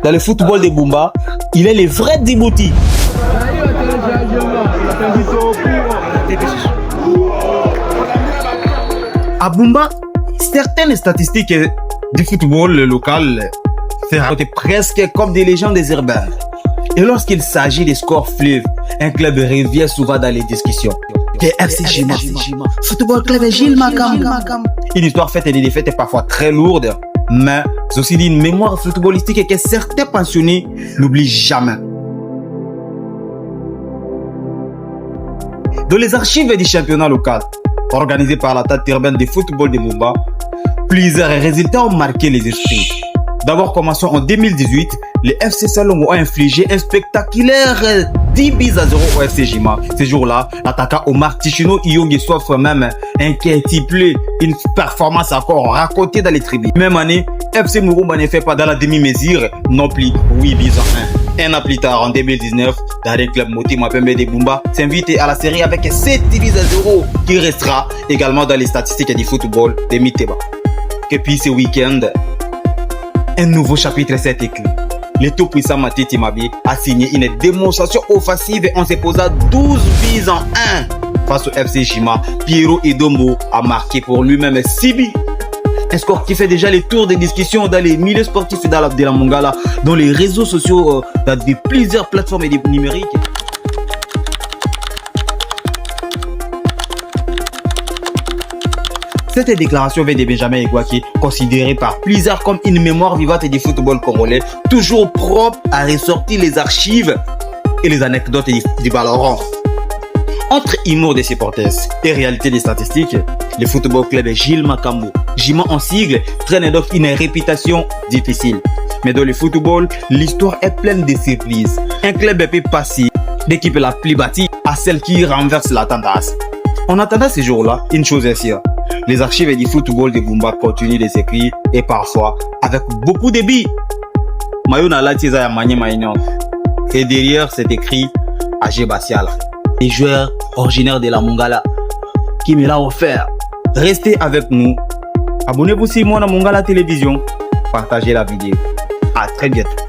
Dans le football de Bumba, il est le vrai Djibouti. À Bumba, certaines statistiques du football local se racontent presque comme des légendes urbaines. Et lorsqu'il s'agit des scores fleuves, un club revient souvent dans les discussions. Que FC Jima, Football Club Gilles Makam. Une histoire faite et des défaites parfois très lourdes, mais aussi une mémoire footballistique que certains pensionnés n'oublient jamais. Dans les archives du championnat local, organisé par la tête urbaine de football de Bumba, plusieurs résultats ont marqué les esprits. D'abord, commençons en 2018, les FC Salongo ont infligé un spectaculaire 10 buts à 0 au FC Jima. Ce jour-là, l'attaquant Omar Tichino Iyongi s'offre même un quintuplé, une performance encore racontée dans les tribunes. Même année, FC Murumba ne fait pas dans la demi-mesure, non plus 8 buts à 1. Un an plus tard, en 2019, Darren Club Moti Mapembe de Bumba s'invite à la série avec 7 buts à 0 qui restera également dans les statistiques du football de Miteba. Et puis ce week-end, un nouveau chapitre s'est écrit. Le tout-puissant Matiti Mabi a signé une démonstration offensive en se posant 12 buts en 1 face au FC Jima. Piero Idombo a marqué pour lui-même 6 buts. Un score qui fait déjà les tours des discussions dans les milieux sportifs de la Mongala, dans les réseaux sociaux, dans plusieurs plateformes numériques. Cette déclaration vient de Benjamin Egwaki, considéré par plusieurs comme une mémoire vivante du football congolais, toujours propre à ressortir les archives et les anecdotes du Valorant. Entre humour des supporters et réalité des statistiques, le football club Gilles Makambo, Jima en sigle, traîne donc une réputation difficile. Mais dans le football, l'histoire est pleine de surprises. Un club peut passer d'équipe la plus bâtie à celle qui renverse la tendance. En attendant ces jours-là, une chose est sûre. Les archives du football de Bumba continuent de s'écrire et parfois avec beaucoup de billes. Mayuna Latiza ya Manye Maïnon. Et derrière c'est écrit Agé Bassial, les joueurs originaires de la Mongala qui me l'a offert. Restez avec nous. Abonnez-vous si moi à Mongala Télévision. Partagez la vidéo. À très bientôt.